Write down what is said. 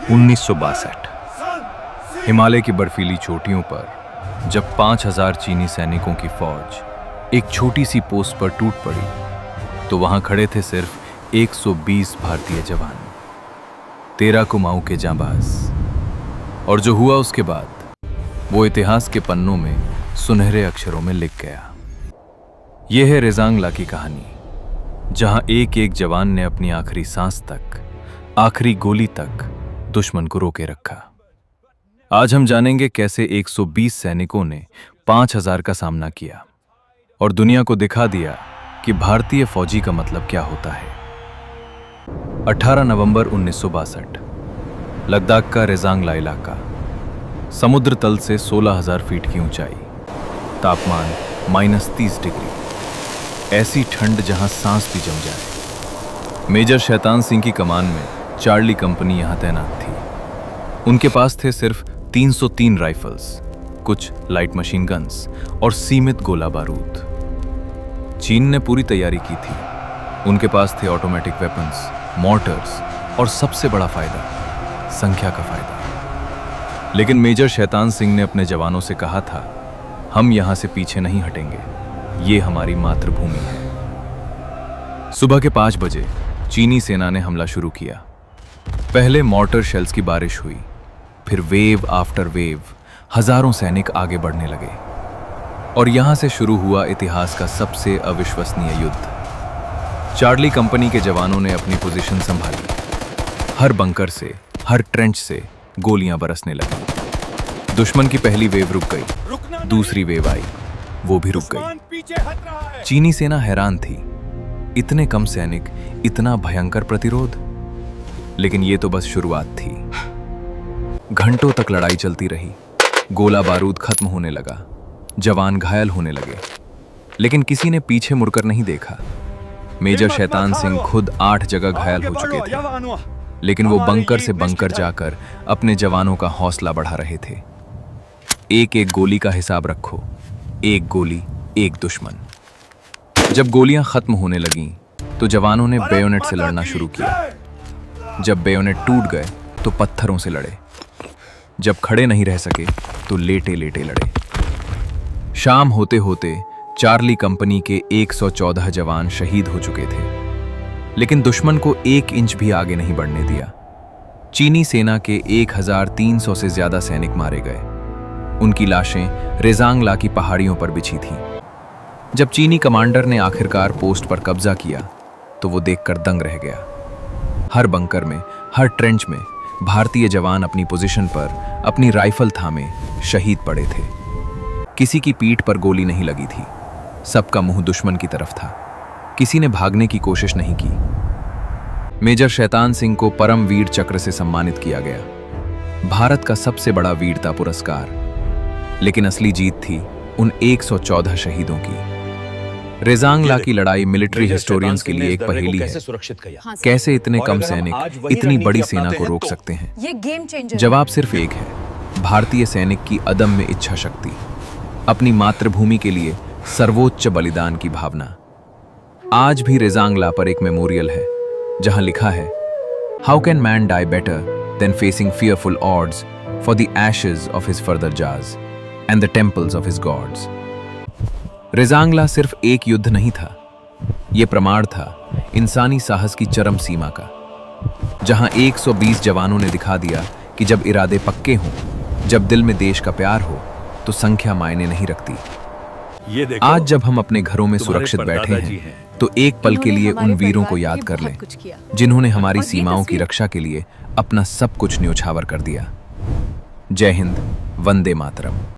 1962 हिमालय की बर्फीली चोटियों पर जब 5000 चीनी सैनिकों की फौज एक छोटी सी पोस्ट पर टूट पड़ी तो वहां खड़े थे सिर्फ 120 भारतीय जवान, 13 कुमाऊं के जांबाज। और जो हुआ उसके बाद वो इतिहास के पन्नों में सुनहरे अक्षरों में लिख गया। यह है रेजांग ला की कहानी, जहां एक एक जवान ने अपनी आखिरी सांस तक, आखिरी गोली तक दुश्मन को रोके रखा। आज हम जानेंगे कैसे 120 सैनिकों ने 5000 का सामना किया और दुनिया को दिखा दिया कि भारतीय फौजी का मतलब क्या होता है। 18 नवंबर 1962, लद्दाख का रेजांग ला इलाका, समुद्र तल से 16000 फीट की ऊंचाई, तापमान -30 डिग्री, ऐसी ठंड जहां सांस भी जम जाए। मेजर शैतान सिंह की कमान में चार्ली कंपनी यहां तैनात थी। उनके पास थे सिर्फ 303 राइफल्स, कुछ लाइट मशीन गन्स और सीमित गोला बारूद। चीन ने पूरी तैयारी की थी। उनके पास थे ऑटोमेटिक वेपन्स, मॉर्टर्स और सबसे बड़ा फायदा, संख्या का फायदा। लेकिन मेजर शैतान सिंह ने अपने जवानों से कहा था, हम यहां से पीछे नहीं हटेंगे, ये हमारी मातृभूमि है। सुबह के 5 बजे चीनी सेना ने हमला शुरू किया। पहले मॉर्टर शेल्स की बारिश हुई, फिर वेव आफ्टर वेव हजारों सैनिक आगे बढ़ने लगे और यहां से शुरू हुआ इतिहास का सबसे अविश्वसनीय युद्ध। चार्ली कंपनी के जवानों ने अपनी पोजीशन संभाली। हर बंकर से, हर ट्रेंच से गोलियां बरसने लगी। दुश्मन की पहली वेव रुक गई, दूसरी वेव आई, वो भी रुक गई। चीनी सेना हैरान थी, इतने कम सैनिक, इतना भयंकर प्रतिरोध। लेकिन ये तो बस शुरुआत थी। घंटों तक लड़ाई चलती रही, गोला बारूद खत्म होने लगा, जवान घायल होने लगे, लेकिन किसी ने पीछे मुड़कर नहीं देखा। मेजर शैतान सिंह खुद 8 जगह घायल हो चुके थे, लेकिन वो बंकर से बंकर जाकर अपने जवानों का हौसला बढ़ा रहे थे। एक एक गोली का हिसाब रखो, एक गोली एक दुश्मन। जब गोलियां खत्म होने लगीं, तो जवानों ने बेयोनेट से लड़ना शुरू किया। जब बेयोनेट टूट गए तो पत्थरों से लड़े। जब खड़े नहीं रह सके तो लेटे लेटे लड़े। शाम होते होते चार्ली कंपनी के 114 जवान शहीद हो चुके थे, लेकिन दुश्मन को 1 इंच भी आगे नहीं बढ़ने दिया। चीनी सेना के 1300 से ज्यादा सैनिक मारे गए। उनकी लाशें रेजांग ला की पहाड़ियों पर बिछी थीं। जब चीनी कमांडर ने आखिरकार पोस्ट पर कब्जा किया तो वो देखकर दंग रह गया। हर बंकर में, हर ट्रेंच में भारतीय जवान अपनी पोजीशन पर अपनी राइफल थामे शहीद पड़े थे। किसी की पीठ पर गोली नहीं लगी थी, सबका मुंह दुश्मन की तरफ था। किसी ने भागने की कोशिश नहीं की। मेजर शैतान सिंह को परम वीर चक्र से सम्मानित किया गया, भारत का सबसे बड़ा वीरता पुरस्कार। लेकिन असली जीत थी उन 114 शहीदों की। रेजांग ला की लड़ाई मिलिट्री हिस्टोरियंस के लिए एक पहेली है। कैसे इतने कम सैनिक इतनी बड़ी सेना को रोक सकते हैं? ये गेम चेंजर। जवाब सिर्फ एक है, भारतीय सैनिक की अदम्य इच्छा शक्ति, अपनी मातृभूमि के लिए सर्वोच्च बलिदान की भावना। आज भी रेजांग ला पर एक मेमोरियल है जहां लिखा है, how can man die better than facing fearful odds for the ashes of his fathers जाज and the temples of his gods. Rezang La सिर्फ एक युद्ध नहीं था, यह प्रमाण था इंसानी साहस की चरम सीमा का, जहां 120 जवानों ने दिखा दिया कि जब इरादे पक्के हों, जब दिल में देश का प्यार हो, तो संख्या मायने नहीं रखती। आज जब हम अपने घरों में सुरक्षित बैठे हैं, तो एक पल के लिए उन वीरों को याद कर लें, जिन्होंने हमारी सीमाओं की रक्षा के लिए अपना सब कुछ न्योछावर कर दिया। जय हिंद, वंदे मातरम।